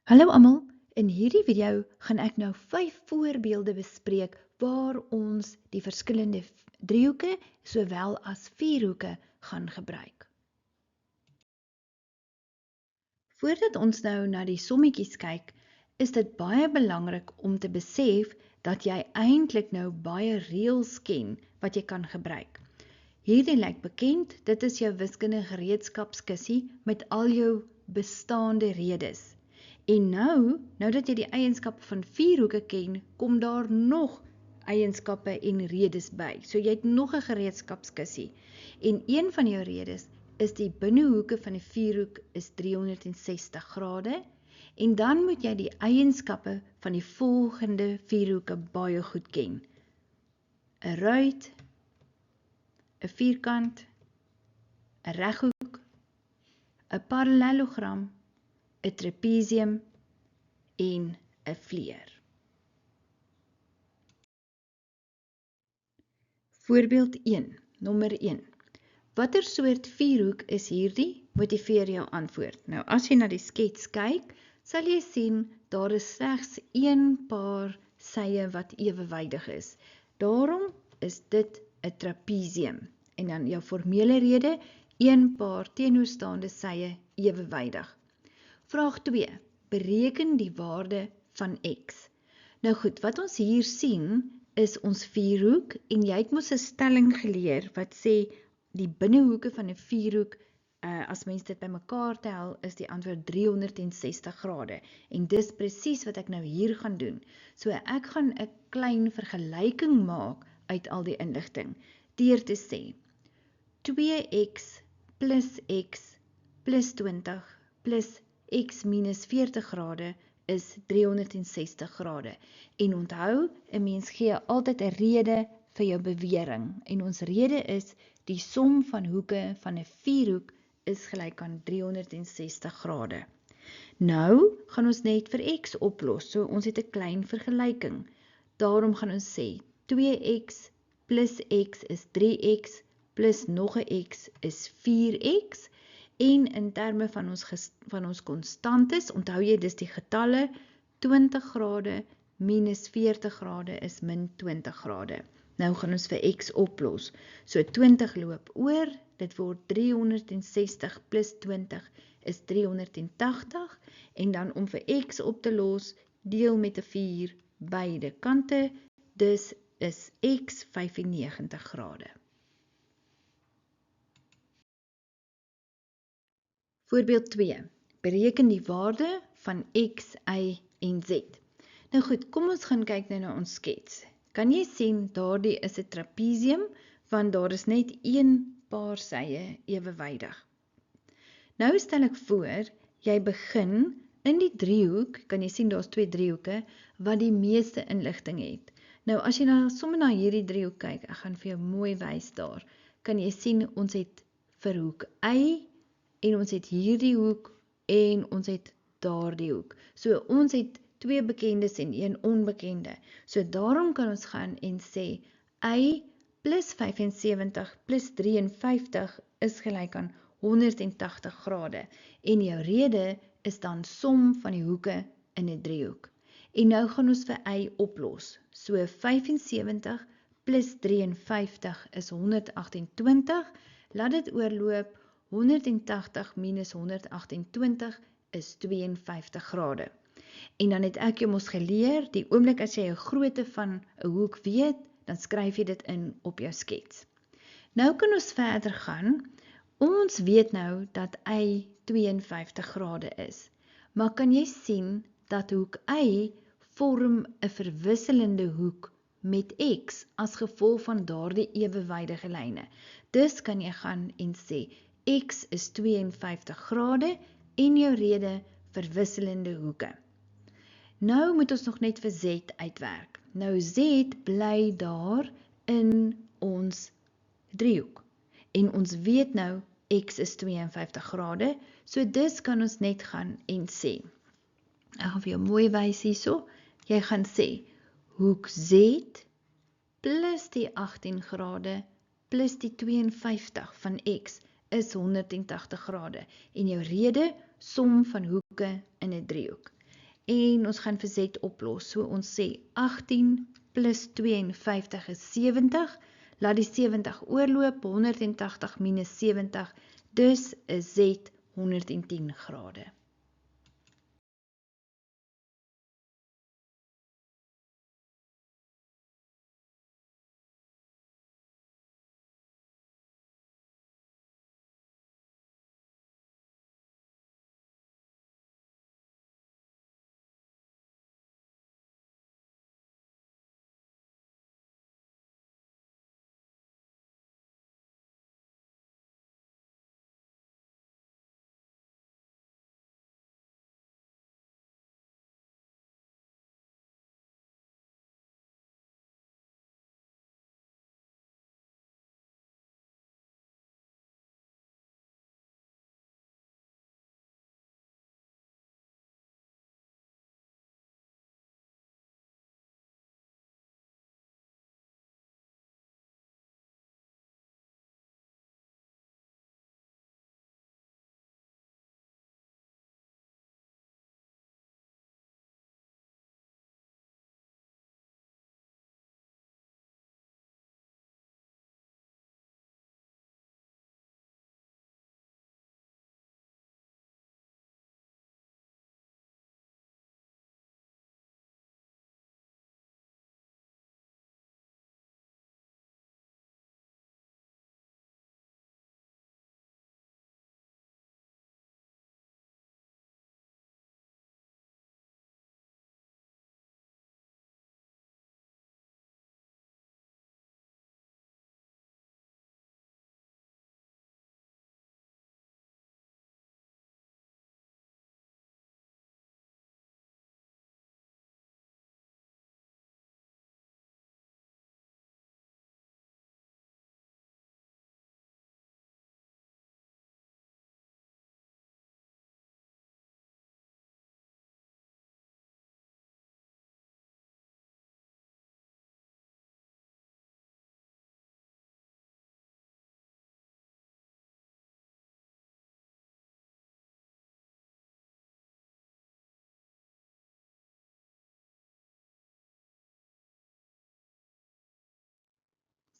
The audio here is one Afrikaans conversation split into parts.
Hallo almal, in hierdie video gaan ek nou 5 voorbeelde bespreek waar ons die verskillende driehoeke sowel as vierhoeke gaan gebruik. Voordat ons nou na die sommetjies kyk, is dit baie belangrik om te besef dat jy eintlik nou baie reëls ken wat jy kan gebruik. Hierdie lyk bekend, dit is jou wiskundige gereedskapskissie met al jou bestaande redes. En nou dat jy die eienskappe van vierhoeke ken, kom daar nog eienskappe en redes by. So jy het nog 'n gereedskapskissie. En een van jou redes is die binnehoeke van die vierhoek is 360 grade. En dan moet jy die eienskappe van die volgende vierhoeke baie goed ken. 'n ruit, 'n vierkant, 'n reghoek, 'n parallelogram, 'n trapesium en 'n vleer. Voorbeeld 1, nommer 1. Watter soort vierhoek is hierdie? Motiveer jou antwoord. Nou, as jy na die skets kyk, sal jy sien daar is slegs een paar sye wat ewewydig is. Daarom is dit 'n trapesium. En dan jou formele rede, een paar teenoorstaande sye ewewydig. Vraag 2. Bereken die waarde van x. Nou goed, wat ons hier sien is ons vierhoek en jy het mos 'n stelling geleer wat sê die binnehoeke van 'n vierhoek, as mens dit bymekaar tel, is die antwoord 360 grade. En dis presies wat ek nou hier gaan doen. So ek gaan 'n klein vergelyking maak uit al die inligting deur te sê 2x plus x plus 20 plus x minus 40 grade is 360 grade. En onthou, 'n mens gee altyd 'n rede vir jou bewering. En ons rede is, die som van hoeke van 'n vierhoek is gelyk aan 360 grade. Nou gaan ons net vir x oplos, so ons het 'n klein vergelyking. Daarom gaan ons sê, 2x plus x is 3x, plus nog 'n x is 4x, en in terme van ons konstantes, onthou jy dis die getalle, 20 grade minus 40 grade is min 20 grade. Nou gaan ons vir x oplos. So 20 loop oor, dit word 360 plus 20 is 380, en dan om vir x op te los, deel met 'n 4 beide kante, dus is x 95 grade. Voorbeeld 2. Bereken die waarde van x, y en z. Nou goed, kom ons gaan kyk nou na ons skets. Kan jy sien, daardie is 'n trapesium, want daar is net een paar sye ewewydig. Nou stel ek voor, jy begin in die driehoek, kan jy sien daar's 2 driehoeke, wat die meeste inligting het. Nou as jy sommer na hierdie driehoek kyk, ek gaan vir jou mooi wys daar, kan jy sien ons het vir hoek y, en ons het hierdie hoek, en ons het daardie hoek. So ons het 2 bekendes en 1 onbekende. So daarom kan ons gaan en sê, y plus 75 plus 53 is gelyk aan 180 grade. En jou rede is dan som van die hoeke in 'n driehoek. En nou gaan ons vir y oplos. So 75 plus 53 is 128. Laat dit oorloop, 180 minus 128 is 52 grade. En dan het ek jou mos geleer, die oomblik as jy 'n grootte van 'n hoek weet, dan skryf jy dit in op jou skets. Nou kan ons verder gaan. Ons weet nou dat y 52 grade is. Maar kan jy sien dat hoek y vorm 'n verwisselende hoek met x as gevolg van daardie ewewydige lyne. Dus kan jy gaan en sê, x is 52 grade en jou rede verwisselende hoeke. Nou moet ons nog net vir z uitwerk. Nou z bly daar in ons driehoek. En ons weet nou, x is 52 grade, so dus kan ons net gaan en sê, ek gaan vir jou mooi wys hierso, jy gaan sê, hoek z plus die 18 grade plus die 52 van x is 180 grade. En jou rede, som van hoeke in 'n driehoek. en ons gaan vir Z oplos. So ons sê 18 plus 52 is 70, laat die 70 oorloop, 180 minus 70, dus is Z 110 grade.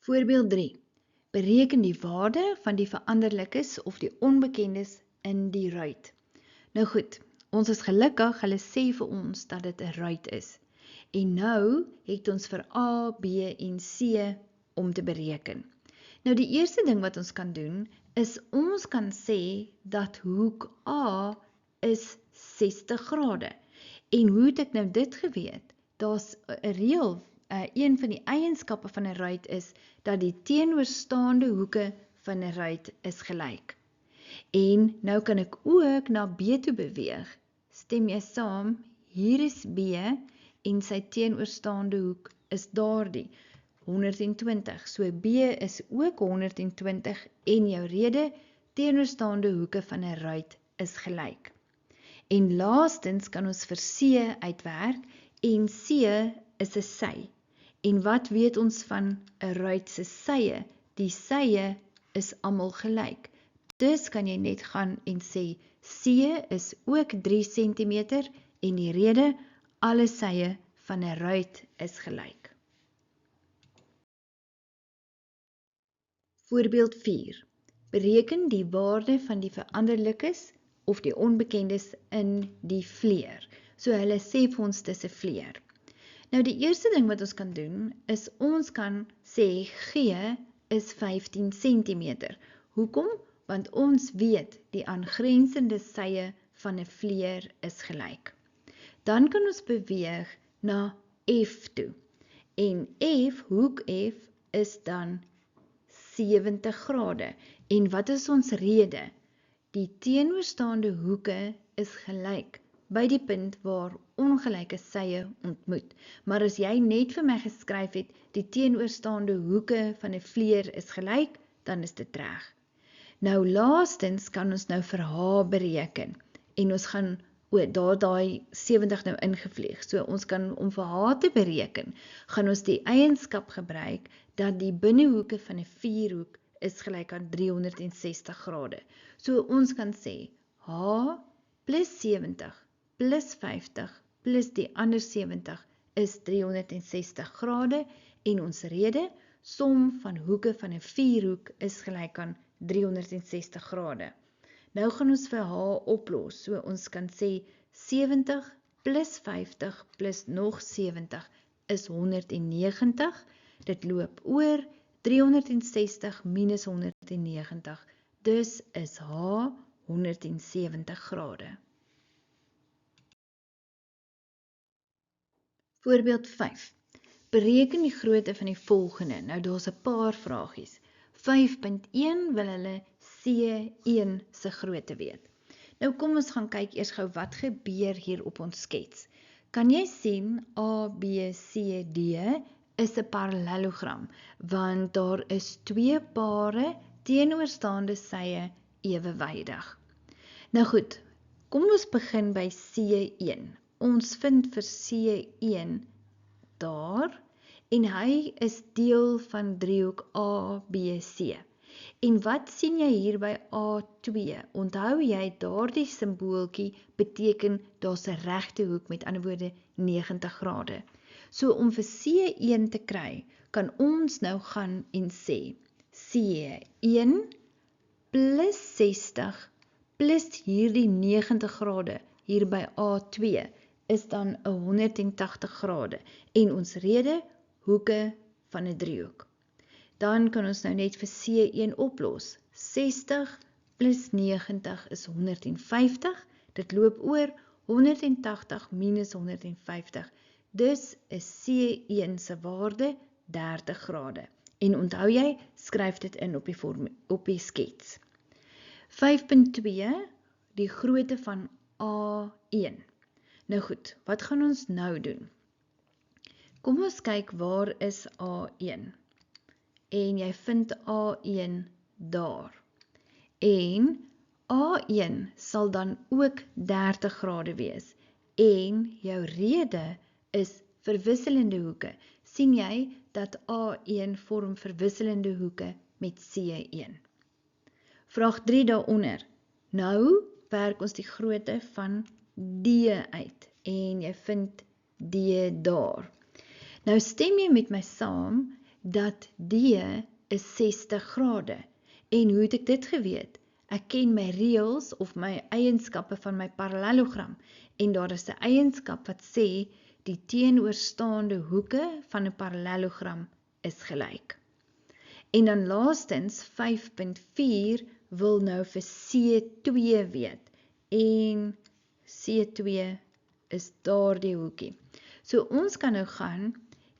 Voorbeeld 3. Bereken die waarde van die veranderlikes of die onbekendes in die ruit. Nou goed, ons is gelukkig, hulle sê vir ons dat dit 'n ruit is. En nou het ons vir A, B en C om te bereken. Nou die eerste ding wat ons kan doen, is ons kan sê dat hoek A is 60 grade. En hoe het ek nou dit geweet? Daar's 'n reël, een van die eienskappe van 'n ruit is dat die teenoorstaande hoeke van 'n ruit is gelyk. En nou kan ek ook na B toe beweeg. Stem jy saam? Hier is B en sy teenoorstaande hoek is daardie 120. So B is ook 120 en jou rede teenoorstaande hoeke van 'n ruit is gelyk. En laastens kan ons vir C uitwerk en C is 'n sy. En wat weet ons van 'n ruit se sye? Die sye is almal gelyk. Dus kan jy net gaan en sê C is ook 3 cm en die rede alle sye van 'n ruit is gelyk. Voorbeeld 4. Bereken die waarde van die veranderlikes of die onbekendes in die vleer. So hulle sê vir ons dis 'n vleer. Nou die eerste ding wat ons kan doen is ons kan sê G is 15 cm. Hoekom? Want ons weet die aangrensende sye van 'n vleer is gelyk. Dan kan ons beweeg na F toe. En F, hoek F is dan 70 grade. En wat is ons rede? Die teenoorstaande hoeke is gelyk by die punt waar ongelyke sye ontmoet. Maar as jy net vir my geskryf het, die teenoorstaande hoeke van 'n vleer is gelyk, dan is dit reg. Nou laastens kan ons nou vir H bereken. En ons gaan daai 70 nou ingevlieg. So ons kan om vir H te bereken, gaan ons die eienskap gebruik dat die binnehoeke van 'n vierhoek is gelyk aan 360 grade. So ons kan sê H plus 70 plus 50 plus die ander 70 is 360 grade en ons rede, som van hoeke van 'n vierhoek is gelyk aan 360 grade. Nou gaan ons vir H oplos, so ons kan sê 70 plus 50 plus nog 70 is 190, dit loop oor 360 minus 190, dus is H 170 grade. Voorbeeld 5. Bereken die grootte van die volgende. Nou daar's 'n paar vragies. 5.1 wil hulle C1 se grootte weet. Nou kom ons gaan kyk eers gou wat gebeur hier op ons skets. Kan jy sien A, B, C, D is 'n parallelogram, want daar is twee pare teenoorstaande sye ewewydig. Nou goed, kom ons begin by C1. Ons vind vir C1 daar, en hy is deel van driehoek ABC. En wat sien jy hier by A2? Onthou jy, daardie simbooltjie beteken daar's 'n regte hoek, met ander woorde 90 grade. So om vir C1 te kry, kan ons nou gaan en sê C1 plus 60 plus hierdie 90 grade hier by A2 is dan 180 grade. En ons rede, hoeke van 'n driehoek. Dan kan ons nou net vir C1 oplos. 60 plus 90 is 150. Dit loop oor 180 minus 150. Dus is C1 se waarde 30 grade. En onthou jy, skryf dit in op die skets. 5.2, die grootte van A1. Nou goed, wat gaan ons nou doen? Kom ons kyk, waar is A1? En jy vind A1 daar. En A1 sal dan ook 30 grade wees. En jou rede is verwisselende hoeke. Sien jy dat A1 vorm verwisselende hoeke met C1? Vraag 3 daaronder. Nou werk ons die grootte van D uit. En jy vind D daar. Nou stem jy met my saam dat D is 60 grade. En hoe het ek dit geweet? Ek ken my reëls of my eienskappe van my parallelogram. En daar is 'n eienskap wat sê die teenoorstaande hoeke van 'n parallelogram is gelyk. En dan laastens 5.4 wil nou vir C2 weet. En C2 is daardie hoekie. So ons kan nou gaan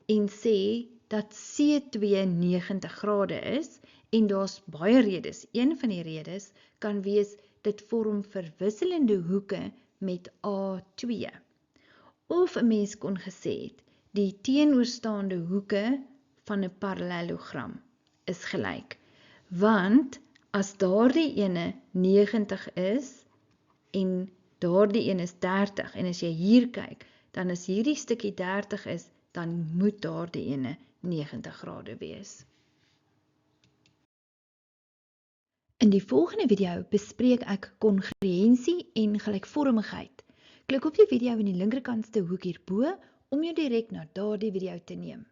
en sê dat C2 90 grade is, en daar's baie redes. Een van die redes kan wees, dit vorm verwisselende hoeke met A2. Of 'n mens kon gesê het, die teenoorstaande hoeke van 'n parallelogram is gelyk. Want as daardie ene 90 is, en daardie een is 30, en as jy hier kyk, dan as hierdie stukkie 30 is, dan moet daardie ene 90 grade wees. In die volgende video bespreek ek kongruensie en gelykvormigheid. Klik op die video in die linkerkantste hoek hierbo om jou direk na daardie video te neem.